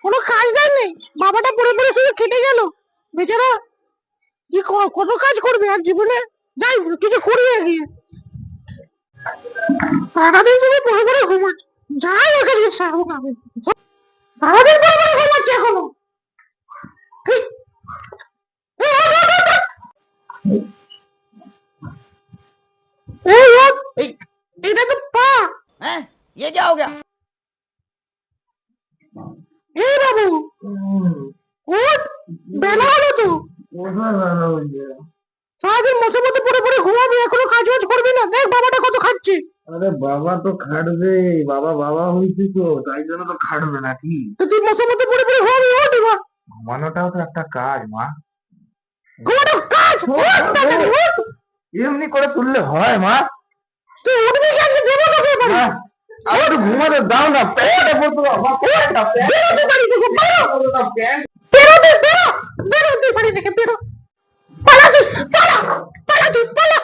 কোনো কাজ নেই। বাবাটা পড়ে পড়ে শুধু কেটে গেল বেচারা। কি কত কাজ করবে আর জীবনে। যাই কিছু করি গিয়ে সারাদিন তুমি পড়ে পড়ে ঘুমাচ্ছ। যাই ওকে দিয়ে সারাদিন পড়ে পড়ে ঘুমাচ্ছে এখনো। এটা তো পা। हैं? ये क्या हो गया? এই বাবু ওঠ, বেলা হলো তো। সারাদিন মশে মতো পড়ে পড়ে ঘুমাবি, এখনো কাজ বাজ করবি না। দেখ বাবাটা কত খাচ্ছে। আরে বাবা তো খাটবে, বাবা বাবা হয়েছে তো, তাই জন্য তো খাটবে নাকি? তো তুই মশে মতো পড়ে পড়ে ঘুমাবি। ওঠ এবার। ঘুমানোটাও তো একটা কাজ মা। ঘুমানো কাজ। ওঠ তাড়াতাড়ি, ওঠ। এমনি করে তুললে হয় মা? তুই উঠবি কি আজকে দেবো তোকে এবারে। মা, আর একটু ঘুমাতে দাও না, প্যান্টটা পরতে দাও মা, প্যান্টটা, বেরোতে বাড়ি থেকে বেরো। প্যান্ট। বেরোতে বেরো। বেরোতে বাড়ি থেকে বেরো। পালা তুই, পালা পালা তুই, পালা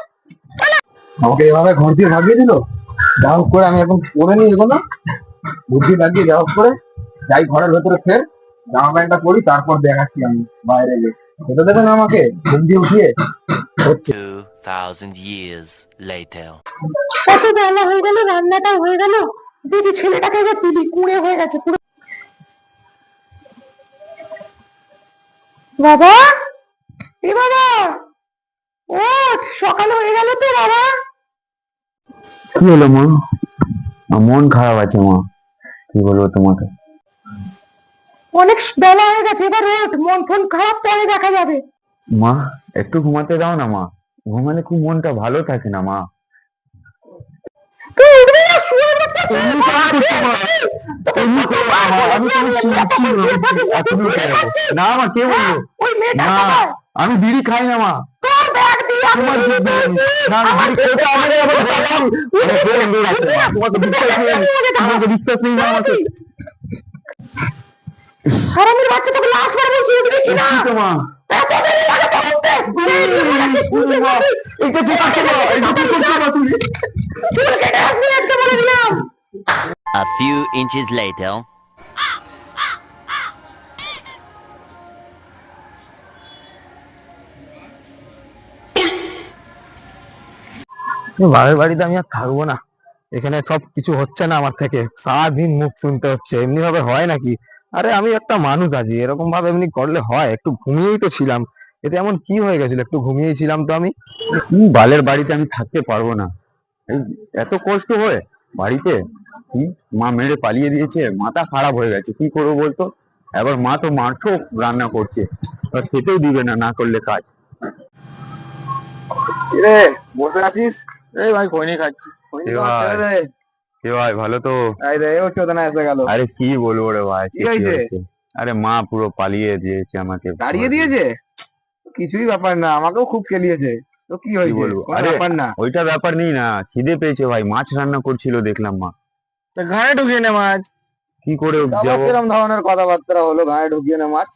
পালা। আমাকে এভাবে ঘর দিয়ে ভাগিয়ে দিল। যা হোক করে আমি এখন পরে নি এগুলো, বুদ্ধি লাগিয়ে যা হোক করে যাই ঘরের ভেতরে, ফের জামা প্যান্টটা পরি, তারপর দেখাচ্ছি আমি বাইরে গিয়ে। এটা দেখেন আমাকে ঘুম দিয়ে উঠিয়ে হচ্ছে। 2000 years later. কত বেলা হয়ে গেল, রান্নাটা হয়ে গেল। দেখি ছেলেটাকে এবার তুলি, কুঁড়ে হয়ে গেছে পুরো। বাবা, এ বাবা ওঠ, সকাল হয়ে গেল তো বাবা। কি হলো মা? মন খারাপ আছে মা, কি বলবো তোমাকে। অনেক বেলা হয়ে গেছে, এবার ওঠ। মন ফোন খারাপ পরে দেখা যাবে। মা একটু ঘুমাতে দাও না মা, ঘুমালে খুব মনটা ভালো থাকে না মা। তুই উঠবি না, শুয়ে বাচ্চা। না মা, কে বললো? ওই মেয়েটা না, কোথায়? আমি বিড়ি খাই না মা। তোর ব্যাগ দিয়ে আমি তোমার বিড়ি কি পেয়েছি। না, আমি বিড়ি খেতে আমি আবার বললাম, বন্ধু আছে মা, তোমাকে বিশ্বাস নেই, তোমাকে বিশ্বাস নেই না আমাকে। হারামির বাচ্চা, তোকে লাশ মারা বলছি, উঠবি কি না? কি তো মা? এত দেরি লাগে তো উঠতে। এইটা কি করছো মা? এইটা কি করছো মা তুমি? চুল কেটে আসবি আজকে বলে দিলাম। A few inches later. বাবার বাড়িতে আমি আর থাকবো না, এখানে সব কিছু হচ্ছে না আমার থেকে, সারাদিন মুখ শুনতে হচ্ছে। এমনি ভাবে হয় নাকি? আরে আমি একটা মানুষ আছি, এরকম ভাবে এমনি করলে হয়? একটু ঘুমিয়েই তো ছিলাম, এতে এমন কি হয়ে গেছিল? একটু ঘুমিয়েই ছিলাম তো আমি। কি বালের বাড়িতে আমি থাকতে পারবো না। এই এত কষ্ট হয় বাড়িতে, কি মা মেরে পালিয়ে দিয়েছে, মাথা খারাপ হয়ে গেছে। কি করবো বলতো? এবার মা তো মারছো, রান্না করছে, এবার খেতেও দিবে না, না করলে কাজ। রে বসে আছিস? এই ভাই খৈনি খাচ্ছি। কি ভাই? কি ভাই, ভালো তো? আরে কি বলবো রে ভাই, কি হয়েছে? আরে মা পুরো পালিয়ে দিয়েছে আমাকে। তাড়িয়ে দিয়েছে? কিছুই ব্যাপার না, আমাকেও খুব কেলিয়েছে। তো কি হয়েছে? বলবো? কোনো আরে ব্যাপার না। ওইটা ব্যাপার নেই না, খিদে পেয়েছে ভাই, মাছ রান্না করছিল দেখলাম মা। তা ঘাড়ে ঢুকিয়ে নে মাছ। কি করে যাবো? কিরম ধরনের কথাবার্তা হলো, ঘাড়ে ঢুকিয়ে নে মাছ?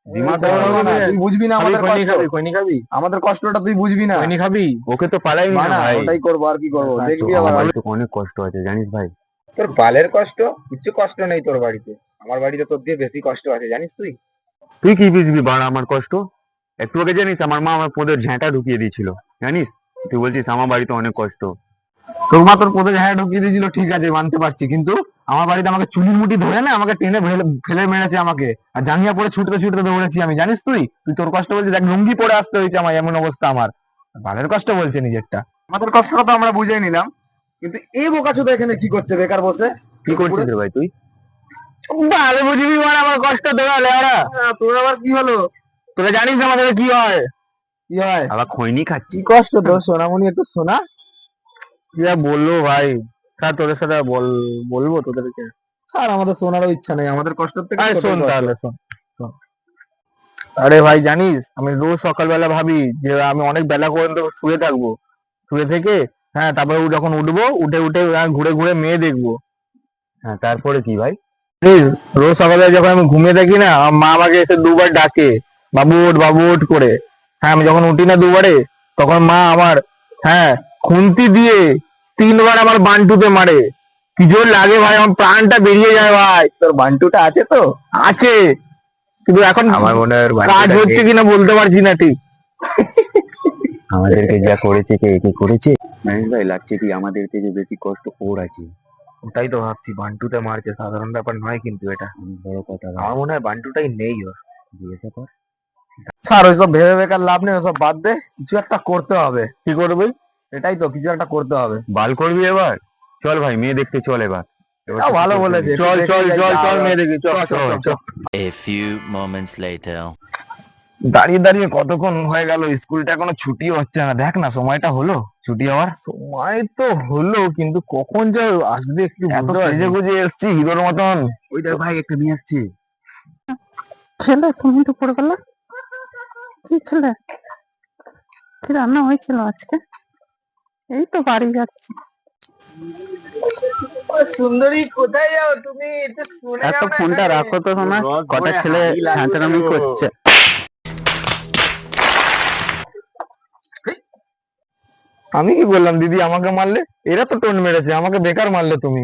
দিমাগ তুই খারাপ হবে না? তুই বুঝবি না আমাদের খৈনি কষ্ট। খাবি, খৈনি খাবি? আমাদের কষ্টটা তুই বুঝবি না। খৈনি খাবি? ওকে তো পালাইনি না বানা, ভাই। ওটাই করবো, আর কি করবো, দেখবি আমার আবার। বাড়িতে অনেক কষ্ট আছে জানিস ভাই। তোর বালের কষ্ট, কিছু কষ্ট নেই তোর বাড়িতে। আমার বাড়িতে তোর দিয়ে বেশি কষ্ট আছে, জানিস তুই? তুই কি বুঝবি বাড়া আমার কষ্ট? একটু আগে জানিস আমার মা আমার পোদের ঝ্যাঁটা ঢুকিয়ে দিয়েছিল, জানিস? তুই বলছিস আমার বাড়িতে অনেক কষ্ট। তোর মা তোর পোদে ঝাঁটা ঢুকিয়ে দিয়েছিল, ঠিক আছে মানতে পারছি, কিন্তু আমার বাড়িতে আমাকে চুলির মুঠি ধরে না, আমাকে টেনে ফেলে মেরেছে আমাকে। আর জাঙ্গিয়া পরে ছুটতে ছুটতে দৌড়েছি আমি, জানিস তুই? তুই তোর কষ্ট বলছিস, এক লুঙ্গি পরে আসতে হয়েছে আমার, এমন অবস্থা আমার। বালের কষ্ট বলছে নিজেরটা। আমাদের কষ্টটা তো আমরা বুঝে নিলাম, কিন্তু এই বোকাচোদা এখানে কি করছে বেকার বসে? কি করছিস রে ভাই তুই? ভালো বুঝবি মানে আমার কষ্ট দেওয়ালে ওরা। তোর আবার কি হলো? তোরা জানিস না আমাদের কি হয়? কি হয়? আবার খৈনি খাচ্ছি? কি কষ্ট তোর সোনামণি, একটু শোনা। যা বললো ভাই, স্যার তোদের সাথে বলবো তোদেরকে? স্যার আমাদের শোনারও ইচ্ছা নেই, আমাদের কষ্ট থেকে আরে তোদের শোন কষ্ট। তাহলে শোন। আরে ভাই জানিস, আমি রোজ সকালবেলা ভাবি যে আমি অনেক বেলা পর্যন্ত শুয়ে থাকবো, শুয়ে থেকে হ্যাঁ তারপরে যখন উঠবো, উঠে উঠে ঘুরে ঘুরে মেয়ে দেখবো। হ্যাঁ তারপরে কি ভাই? জানিস, রোজ সকালে যখন আমি ঘুমিয়ে থাকি না, আমার মা আমাকে এসে দুবার ডাকে, বাবু ওঠ করে। হ্যাঁ আমি যখন উঠি না দুবারে, তখন মা আমার, হ্যাঁ, খুন্তি দিয়ে 3বার আমার বান্টুতে মারে। কি জোর লাগে ভাই, আমার প্রাণটা বেরিয়ে যায় ভাই। তোর বান্টুটা আছে তো? আছে, কিন্তু এখন আমার মনে হয় ওর কাজ বান্টুটা হচ্ছে কিনা বলতে পারছি না ঠিক। আমাদেরকে যা করেছে কে কি করেছে মহেশ ভাই, লাগছে কি আমাদের থেকে বেশি কষ্ট ওর আছে। ওটাই তো ভাবছি, বান্টুতে মারছে, সাধারণ ব্যাপার নয় কিন্তু এটা। বড় কথা, আমার মনে হয় বান্টুটাই নেই ওর। জিজ্ঞাসা কর। স্যার ওইসব ভেবে বেকার লাভ নেই, ওসব বাদ দে, কিছু একটা করতে হবে। কি করবি? এটাই তো, কিছু একটা করতে হবে। বাল করবি এবার? চল ভাই, মেয়ে দেখতে চল এবার। তাও ভালো বলেছে, চল একটু চল দেখে চল যাই, চল, যা, মেয়ে দেখি, চল চল, চল চল, চল। A few moments later. দাঁড়িয়ে দাঁড়িয়ে কতক্ষণ হয়ে গেল, স্কুলটা এখনো ছুটিও হচ্ছে না। দেখ না সময়টা হলো ছুটি হওয়ার। সময় তো হলো, কিন্তু কখন যে আসবে একটু এত বুঝতে পারছি সেজে না। গুজে এসছি হিরোর মতন। ওই দেখ ভাই, একটা নিয়ে আসছি। খেলে তুমি দুপুরবেলা কি খেলে? কি রান্না হয়েছিল আজকে? এই তো বাড়ি যাচ্ছি। সুন্দরী, কোথায় যাও তুমি? একটু শুনে এত যাও না ফোনটা এখানে। রাখো তো শোনা, রস কটা ভরে ছেলে হাঁড়ি লাগবে ছ্যাঁচড়ামি তো। করছে। আমি কি বললাম দিদি আমাকে মারলে? এরা তো টোন মেরেছে, আমাকে বেকার মারলে তুমি।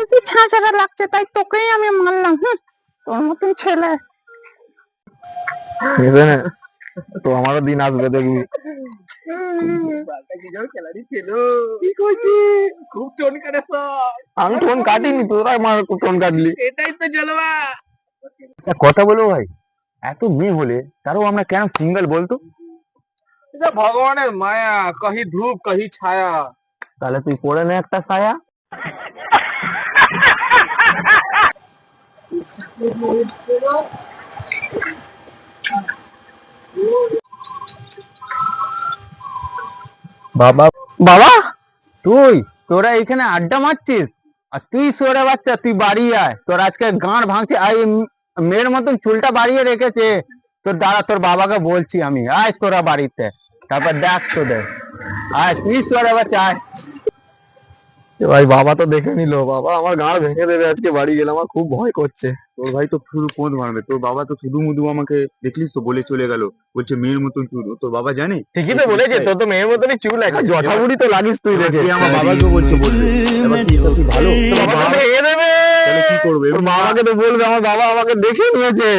কি ছাঁচারা লাগছে তাই তোকেই আমি মারলাম। তোর মতন ছেলে। বুঝলে না? তো আমারও দিন আসবে দেখবি। কি করছিস? খুব টোন কাটে সব। আমি টোন কাটিনি, তোরা আমার টোন কাটলি। এটাই তো জলবা। একটা কথা বলবো ভাই, এত মেয়ে হলে তারও আমরা কেন সিঙ্গেল বলতো? এটা ভগবানের মায়া, কহি ধূপ কহি ছায়া। তাহলে তুই পড়ে নে একটা ছায়া। বাবা, বাবা, তোরা এখানে আড্ডা মারছিস? আর তুই সরে বাচ্চা, তুই বাড়ি আয়, তোর আজকে গাঁড় ভাঙছে। মেয়ের মতন চুলটা বাড়িয়ে রেখেছে। তোর দাঁড়া, তোর বাবাকে বলছি আমি, আয় তোরা বাড়িতে, তারপর দেখ তোদের। আয় তুই সরে বাচ্চা, আয়। ভাই বাবা তো দেখে নিল, বাবা আমার গাঁড় ভেঙে দেবে আজকে বাড়ি গেলে, আমার খুব ভয় করছে। তোর ভাই তো শুধু পোঁত মারবে, তোর বাবা তো শুধু মুধু আমাকে দেখলিস তো বলে চলে গেল, বলছে মেয়ের মতন চুল। তোর বাবা জানে? ঠিকই তো বলেছে, তোর তো মেয়ের মতনই চুল আছে, জটাবুড়ি তো লাগিস তুই দেখে। তুই আমার বাবাকে বলছে বলবে, এবার কি ভালো? তোর বাবা তো ভেঙে দেবে। তাহলে কি করবে? তোর বাবাকে তো বলবে, আমার বাবা আমাকে দেখে নিয়েছে।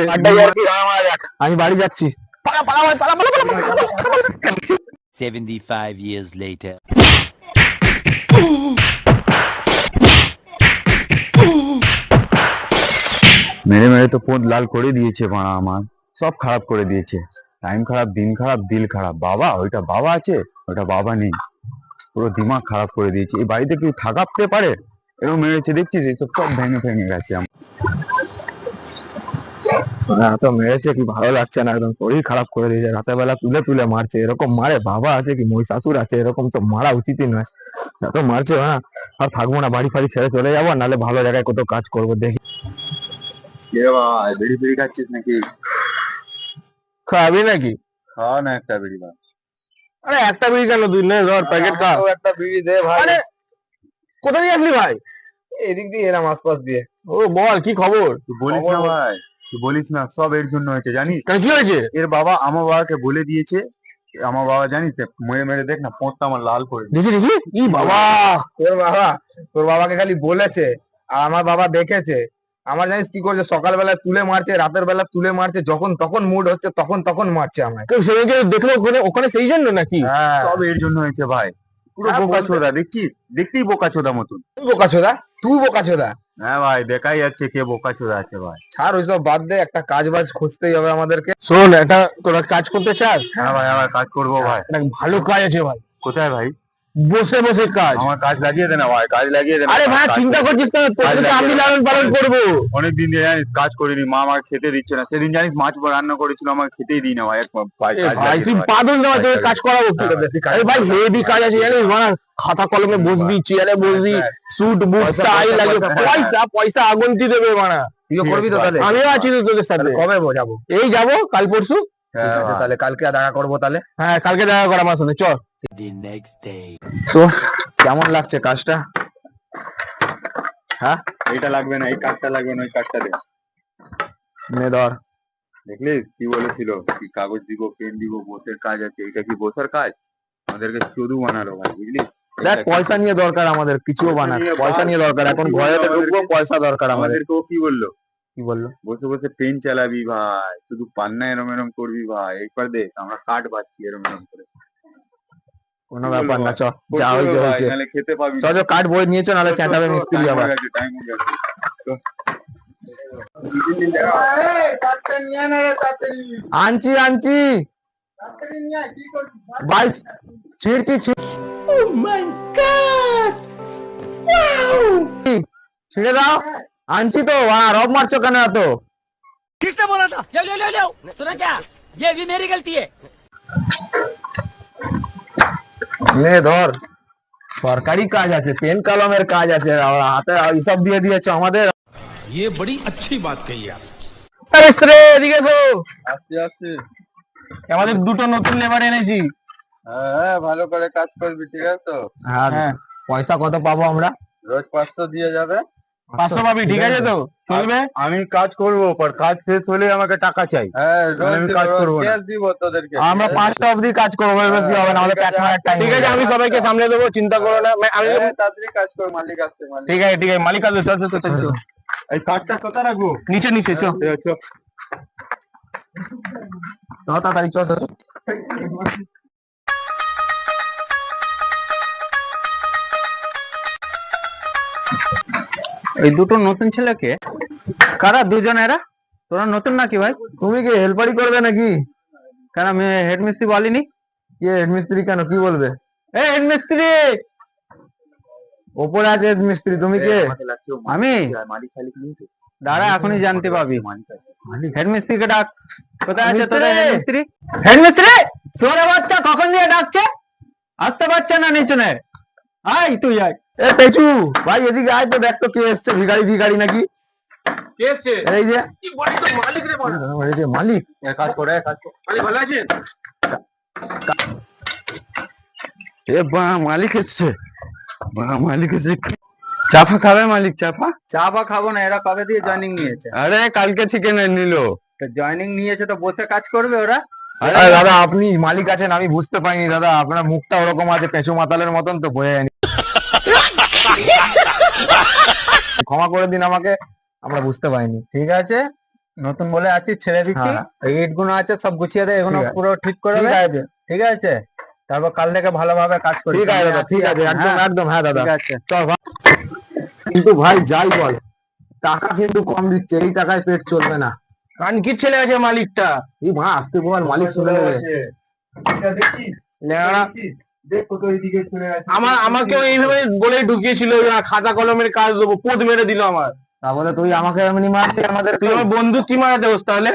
আমি বাড়ি যাচ্ছি। পালা পালা ভাই, পালা পালা পালা পালা। 75 years later. মেরে মেরে তো পোঁত লাল করে দিয়েছে মারা, আমার সব খারাপ করে দিয়েছে। টাইম খারাপ, দিন খারাপ, দিল খারাপ। বাবা, ওইটা বাবা আছে, ওইটা বাবা নেই। পুরো দিমাগ খারাপ করে দিয়েছে। এই বাড়িতে কেউ থাকাতে পারে? এরকম মেরেছে দেখছিস, এইসব সব ভেঙে ভেঙে গেছে আমার। হ্যাঁ তো মেরেছে, কি ভালো লাগছে না, একদম শরীর খারাপ করে দিয়েছে। রাতের বেলা তুলে তুলে মারছে, এরকম মারে? বাবা আছে কি মহিষাসুর আছে, এরকম তো মারা উচিতই নয়। এত মারছে, হ্যাঁ আর থাকবো না, বাড়ি ফাড়ি ছেড়ে চলে যাবো, নাহলে ভালো জায়গায় কোথাও কাজ করবো দেখি। কে ভাই, বিড়ি ফিড়ি খাচ্ছিস নাকি? খাবি নাকি? খাওয়া না একটা বিড়ি ভাই। আরে একটা বিড়ি কেন, তুই নে ধর প্যাকেট খা। একটা বিড়ি দে ভাই। আরে কোথা দিয়ে আসলি ভাই? এদিক দিয়ে এলাম, আশপাশ দিয়ে। ও বল, কি খবর? তুই বলিস না ভাই, তুই বলিস না, সব এর জন্য হয়েছে জানিস? কেন, কি হয়েছে? এর বাবা আমার বাবাকে বলে দিয়েছে। আমার বাবা জানিস মেরে মেরে দেখ না, পোঁতটা আমার লাল করে দিয়েছে। দেখি দেখি, ই বাবা, তোর বাবাকে খালি বলেছে আর আমার বাবা দেখেছে। আমার জানিস কি করছে, সকালবেলা তুলে মারছে, রাতের বেলা তুলে মারছে, যখন তখন মুড হচ্ছে তখন তখন মারছে আমায়। কেউ সেদিকে দেখলো ওখানে, ওখানে সেই জন্য নাকি? হ্যাঁ, সব এর জন্য হয়েছে ভাই। পুরো হ্যাঁ, বোকা বলতে- ছোদা দেখছিস, দেখতেই বোকা ছোদা মতন। তুই বোকা চোদা, তুই বোকা চোদা। হ্যাঁ ভাই, দেখাই যাচ্ছে কে বোকা ছোদা আছে ভাই। ছাড় ওইসব বাদ দে, একটা কাজ বাজ খুঁজতেই হবে আমাদেরকে। শোন, এটা তোরা কাজ করতে চাস? হ্যাঁ ভাই, আবার কাজ করবো ভাই। একটা ভালো কাজ আছে ভাই, কোথায় ভাই? বসে বসে কাজ। আমার কাজ লাগিয়ে দে না ভাই, কাজ লাগিয়ে দে না। আরে ভাই, কাজ চিন্তা করবো। করছিস না, কাজ তোকে তো আমি লাগিয়ে দে। লালন পালন করবো। অনেকদিন দিয়ে জানিস কাজ করিনি, মা আমাকে খেতে দিচ্ছে না। সেদিন জানিস মাছ রান্না করেছিল, আমাকে খেতেই দিই না ভাই। ভাই এ কাজ ভাই লাগিয়ে তুই দে ভাই। পাগল না, তোকে কাজ করাবো কি? হ্যাঁ, আরে ভাই হেভি কাজ আছে জানিস, মানে খাতা কলমে বসবি, চেয়ারে বসবি, স্যুট বুট পয়সা, টাই পয়সা, লাগে, পয়সা, পয়সা পয়সা আগুনতি দেবে মানা। তুইও করবি তো তাহলে? আমিও আছি তো তোদের সাথে। কবে যাবো? এই যাবো কাল পরশু। হ্যাঁ ভাই। তাহলে কালকে দেখা করবো তাহলে। হ্যাঁ কালকে দেখা কর আমার সাথে, চল। The next day. তো কেমন লাগছে কাজটা? হ্যাঁ, এইটা লাগবে না, এই কার্ডটা লাগবে না, ওই কার্ডটা দে। নে ধর। দেখলি কি বলেছিল, কি কাগজ দিব, পেন দিব, বসের কাজ আছে। এটা কি বসের কাজ? আমাদেরকে শুধু বানালো ভাই, বুঝলি? দেখ পয়সা নিয়ে দরকার আমাদের, কিছুও বানা পয়সা নিয়ে দরকার, এখন ঘরে ঢুকবো, পয়সা দরকার আমাদের। আমাদেরকে ও কি বললো? কি বললো? বসে বসে পেন চালাবি ভাই, শুধু পান্না এরম এরম করবি ভাই, একবার দেখ আমরা কাঠ বাচ্ছি এরম এরম করে। কোনো ব্যাপার না, চ যা হয়েছে হয়েছে, নাহলে খেতে পাবি চ কাঠ বই নিয়েছো, নাহলে চেঁচাবে মিস্ত্রি আবার। টাইম হয়ে গেছে। আনছি আনছি ভাই, ছিঁড়ছি ছিঁড়ে দাও, আনছি তো। রব মারছো কেন এত? किसने बोला था? लो सुना क्या? ये भी मेरी गलती है। নে ধর, সরকারি কাজ আছে, পেন কলমের কাজ আছে, আর হাতে এইসব দিয়ে দিয়েছো আমাদের। ये बड़ी अच्छी बात कही आप। মিস্ত্রি এদিকে তো, আসছি আসছি। আমাদের দুটো নতুন লেবার এনেছি। হ্যাঁ ভালো করে কাজ করবি, ঠিক আছে তো? হ্যাঁ, পয়সা কত পাবো আমরা? রোজ 500 দিয়ে যাবে। 500 পাবি, ঠিক আছে তো? চলবে? আমি কাজ করবো, পর কাজ শেষ হলে আমাকে টাকা চাই। হ্যাঁ রোজ আমি কাজ করবো না। ক্যাশ দিব তোদেরকে। আমরা 5টা অবধি কাজ করবো, এবার কি হবে না, আমাদের প্যাক মারার টাইম। ঠিক আছে, আমি সবাইকে সামলে দেবো, চিন্তা করো না। আমি হ্যাঁ, তাড়াতাড়ি কাজ কর, মালিক আসছে মালিক। ঠিক আছে ঠিক আছে, মালিক আসবে, চল চল চল চল। এই কাঠটা কোথায় রাখবো? নিচে নিচে চ। তাড়াতাড়ি চল চল। এই দুটো নতুন ছেলেকে কারা? দুজন এরা? তোরা নতুন নাকি ভাই? তুমি কি হেল্পারি করবে নাকি? কেন আমি হেড মিস্ত্রি বলিনি? কে হেড মিস্ত্রি? কেন, কি বলবে? এই হেড মিস্ত্রি, ওপরে আছে হেড মিস্ত্রি, তুমি কে? আমি মালিক খালি কিন্তু দাঁড়া, এখনই জানতে পাবি। মালিক হেড মিস্ত্রিকে ডাক। কোথায় আছে তোর মিস্ত্রি? হেড মিস্ত্রি? হেড মিস্ত্রি সোরে বাচ্চা কখন দিয়ে ডাকছে, আসতে পারছে না নিচনে। আয় তুই আয়। এ পেচু ভাই, এদিকে আয় তো, দেখ তো কে এসছে। ভিখারি ভিখারি নাকি? কে এসছে? এই যে মালিক রে বল। এই যে মালিক। কাজ করে কাজ করে। মালিক ভালো আছেন? এ বা মালিক এসছে, বা মালিক এসছে। চাপা খাবে মালিক? চাপা চা খাবো না, এরা কবে দিয়ে জয়েনিং নিয়েছে? আরে কালকে চিকেন নিল। জয়েনিং নিয়েছে তো বসে কাজ করবে ওরা। আরে দাদা, আপনি মালিক আছেন, আমি বুঝতে পারিনি দাদা, আপনার মুখটা ওরকম আছে পেঁচু মাতালের মতন, তো বোঝা যায়নি। ক্ষমা করে দিন আমাকে, আমরা বুঝতে পারিনি। ঠিক আছে, নতুন বলে আছি, ছেড়ে দিচ্ছি। হ্যাঁ। এই ইট গুলো আছে সব গুছিয়ে দে, এগুলো ঠিক আছে। পুরো ঠিক করে ঠিক দে। আছে ঠিক আছে, তারপর কাল থেকে ভালোভাবে কাজ করি। ঠিক আছে দাদা, ঠিক আছে, একদম একদম। হ্যাঁ দাদা, ঠিক আছে। চল ভাই। কিন্তু ভাই যাই বল, টাকা কিন্তু কম দিচ্ছে, এই টাকায় পেট চলবে না। কানকির ছেলে আছে মালিকটা। এই মা আসতে বল, মালিক শুনে নেবে। লেওড়া, দেখ কত এইদিকে চলে গেছে। আমাকেও এইভাবে বলে ঢুকিয়েছিল, খাতা কলমের কাজ দেবো, পোদ মেরে দিল আমার। তাহলে তুই আমাকে এমনি মারলি, আমাদের তুই আমার বন্ধু, কি মারাতে হোস তাহলে?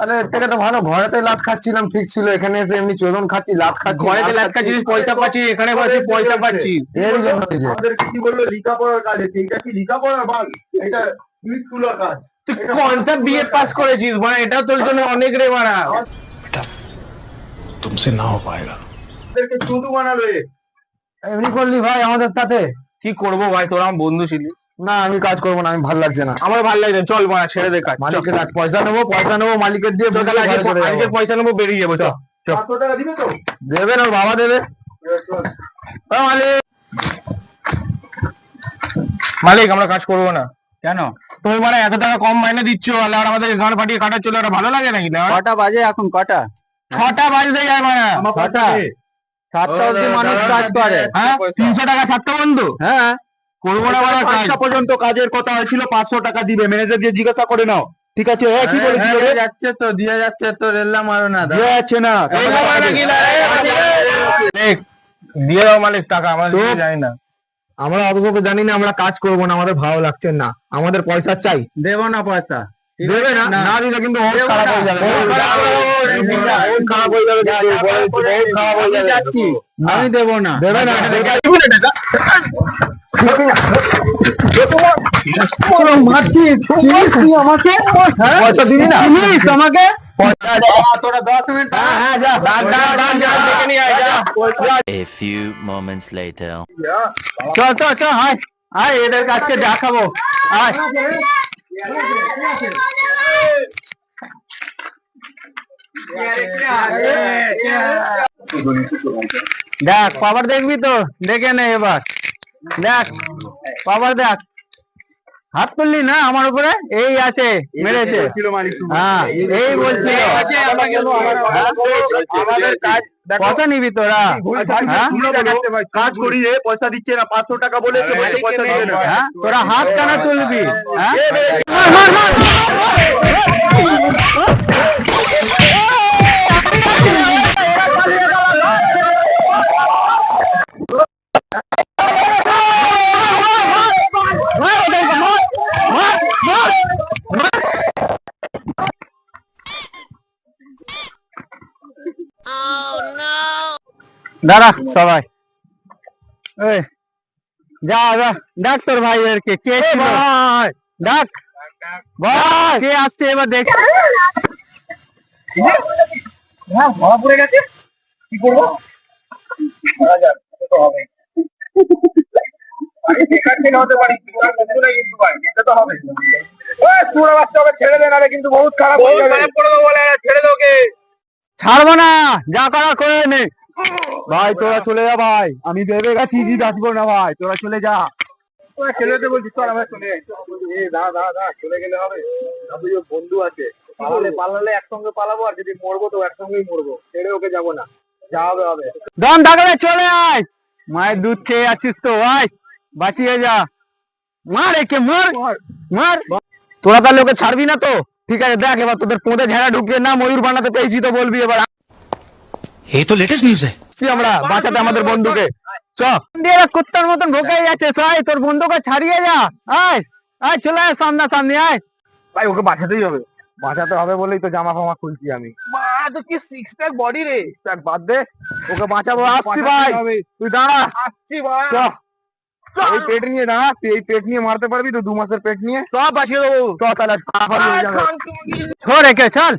আরে এর থেকে তো ভালো ঘরেতে লাত খাচ্ছিলাম, ঠিক ছিল। এখানে এসে এমনি চোদন খাচ্ছি, লাত খাচ্ছি। ঘরেতে লাটকাচ্ছিস, পয়সা পাচ্ছি, এখানে পাচ্ছি, পয়সা পাচ্ছি। এরই জন্য হয়েছে। আমাদেরকে কি বললো? লেখাপড়ার কাজ। এইটা কি লেখাপড়ার ভাগ? এটা ইট তোলার কাজ। তুই কোনটা বিএ পাস করেছিস মানে? এটা তোর জন্য অনেক রে মারা। तुमसे ना हो पाएगा। আমাদেরকে চুদু বানালো এ। এমনি করলি ভাই আমাদের সাথে? কি করবো ভাই, তোর আমার বন্ধু ছিলি। না, আমি কাজ করবো না, আমি ভাল লাগছে না। আমার ভালো লাগছে, চল মারা, ছেড়ে দে কাজ। মালিকের কাজ, পয়সা নেবো মালিকের দিয়ে। চল, তাহলে আজকে পয়সা নেবো, বেরিয়ে যাবো। চল 500 টাকা দিবে তো? দেবে না, ওর বাবা দেবে। চল। ও মালিক, মালিক আমরা কাজ করবো না। কেন? তুমি মানে এত টাকা কম মাইনে দিচ্ছ, আর আমাদের গান ফাটিয়ে কাটার চলে, ওটা ভালো লাগে নাকি? না, কটা বাজে এখন? কটা? 6টা বাজতে যায় মানে। ছটা? 7টা অবধি মানুষ কাজ করে। হ্যাঁ, 300 টাকা 7টা বন্ধ। হ্যাঁ, করবো না বলা কাজ। 5টা পর্যন্ত কাজের কথা হয়েছিল, 500 টাকা দিবে। ম্যানেজার দিয়ে জিজ্ঞাসা করে নাও। ঠিক আছে? কি বলেছিল? যাচ্ছে তো, দিয়ে যাচ্ছে তো, রেল্লা মারো না দিয়ে যাচ্ছে না। এই বাবা নাকি না, মালিক, দিয়ে দাও মালিক টাকা, আমরা দিতে জানি না। আমরা অত তোকে জানি না, আমরা কাজ করবো না, আমাদের ভালো লাগছে না, আমাদের পয়সা চাই। দেবো না পয়সা। দেবে না, না দিলে কিন্তু বহুত খারাপ হয়ে যাবে। বহুত খারাপ হয়ে যাবে। বহুত খারাপ হয়ে যাবে কিন্তু, বহুত খারাপ হয়ে যাবে। যাচ্ছি, না। আমি দেবো না। দেবে না, পয়সা দিবি না আমাকে? তোরা 10 মিনিট। হ্যাঁ যা, দেখে নিয়ে আয়, যা। A few moments later. চল চল চল, আয় আয়, এদের কাজকে দেখাবো। আয়, দেখ পাওয়ার দেখবি তো, দেখে নে এবার, দেখ পাওয়ার দেখ। হাত তুললি না আমার উপরে, এই আছে মেরেছে। হ্যাঁ এই বলছিল কত নিবি তোরা? হ্যাঁ? কাজ করিয়ে পয়সা দিচ্ছে না, 500 টাকা বলেছে, বলছে পয়সা দিবে না। হ্যাঁ? তোরা হাত কেন তুলবি? হ্যাঁ? দাঁড়া সবাই, এই যা যা ডাক তোর ভাইদেরকে, কে ছিল? ডাক ভাই, কে আসছে এবার দেখ। ছেড়ে দে, নাহলে কিন্তু বহুত খারাপ হয়ে যাবে। ছেড়ে দে ওকে। ছাড়বো না, যা করা করে নে। ভাই তোরা চলে যা ভাই, আমি ভেবে গেছি জিত আসবো না ভাই, তোরা চলে যা। ছেড়ে দে বলছি, চল আমরা চলে যাই। দা চলে গেলে হবে, দুটো বন্ধু আছে, পালালে একসঙ্গে পালাবো, আর যদি মরবো তো একসঙ্গেই মরবো, ছেড়ে ওকে যাবো না, যা হবে হবে। দম থাকলে চলে আয়, মায়ের দুধ খেয়ে আছিস তো, আয় বাঁচিয়ে যা, মার একে মার মার। তোরা তাহলে ওকে ছাড়বি না তো? ঠিক আছে দেখ, এবার তোদের পোঁদে ঝেড়া ঢুকিয়ে না ময়ূর বানাতে পেয়েছি তো বলবি এবার। ये तो लेटेस्ट न्यूज है। আসছি আমরা বাঁচাতে আমাদের বন্ধুকে। চ কুত্তার মতন ঢোকাই যাচ্ছে, সাই তোর বন্ধুকে ছাড়িয়ে যা, আয় আয় চলে আয় সামনা সামনে আয়। ভাই ওকে বাঁচাতেই হবে। বাঁচাতে হবে বলেই তো জামা ফামা খুলছি আমি। তো কি 6 প্যাক বডি রে। দেখ বাদ দে, ওকে বাঁচাবো। আসছি ভাই, তুই দাঁড়া। আসছি ভাই। চ এই পেট নিয়ে দাঁড়া, তুই এই পেট নিয়ে মারতে পারবি তো? 2 মাসের পেট নিয়ে সব বাঁচিয়ে দেবো। চ তাহলে ছোড় একে, চল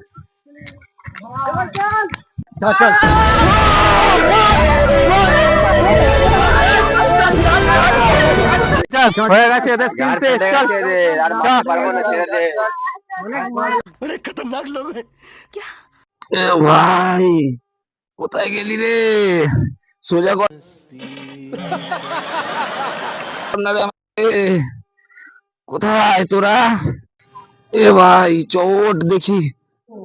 চল চল। চল হয়ে গেছে এদের তিনটে, চল बड़े खतरनाक लोग हैं। এ ভাই কোথায় গেলি রে? সোজা কর না রে আমাকে। কোথায় তোরা? এ ভাই চোট দেখি,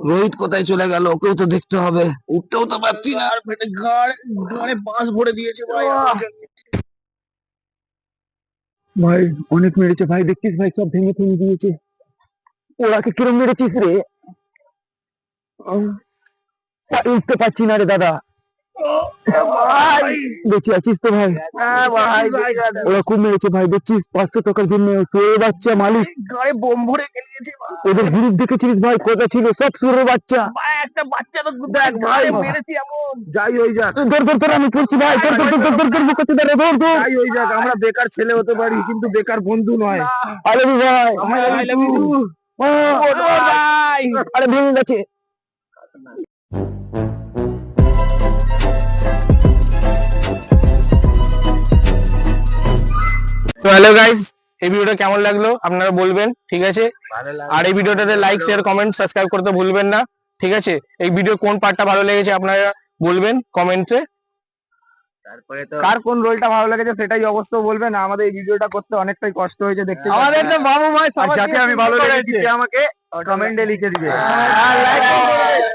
রোহিত কোথায় চলে গেল? ওকেও তো দেখতে হবে, উঠতেও তো পারছি না, আর পেটে ঘাড়ে বাঁশ ভরে দিয়েছে ভাই। ভাই অনেক মেরেছে ভাই, দেখছিস ভাই সব ভেঙে ভেঙে দিয়েছে। ওরাকে কিরম মেরেছিস রে? উঠতে পারছি না রে দাদা। বেঁচে আছিস তো ভাই? ওরা খুব মেরেছে ভাই, দেখছিস 500 টাকার জন্য চোরের বাচ্চা মালিক গায়ে বোম ভরে গেলিয়েছে ভাই। ওদের গ্রুপ দেখেছিলিস ভাই? কত ছিল, সব চোরের বাচ্চা। ভাই একটা বাচ্চা তো দেখ ভাই মেরেছি এমন। যাই হয়ে যাক, ধর ধর ধর, আমি করছি ভাই, ধর ধর ধর ধর ধর মুখে ধর ধর ধর। যাই হয়ে যাক, আমরা বেকার ছেলে হতে পারি কিন্তু বেকার বন্ধু নয়। আরে ভাই I love you. ভাই, আরে ভেঙে গেছে। তো হ্যালো গাইস, এই ভিডিওটা কেমন লাগলো আপনারা বলবেন, ঠিক আছে? আর এই ভিডিওটাতে লাইক শেয়ার কমেন্ট সাবস্ক্রাইব করতে ভুলবেন না, ঠিক আছে? এই ভিডিও কোন পার্টটা ভালো লেগেছে আপনারা বলবেন কমেন্টে। তারপরে তো কার কোন রোলটা ভালো লেগেছে সেটাই অবশ্য বলবেন। আমাদের এই ভিডিওটা করতে অনেকটাই কষ্ট হয়েছে, দেখতে আমাদের তো বাবু ভাই, যাকে আমি ভালো লেগেছে আমাকে কমেন্টে লিখে দিবে।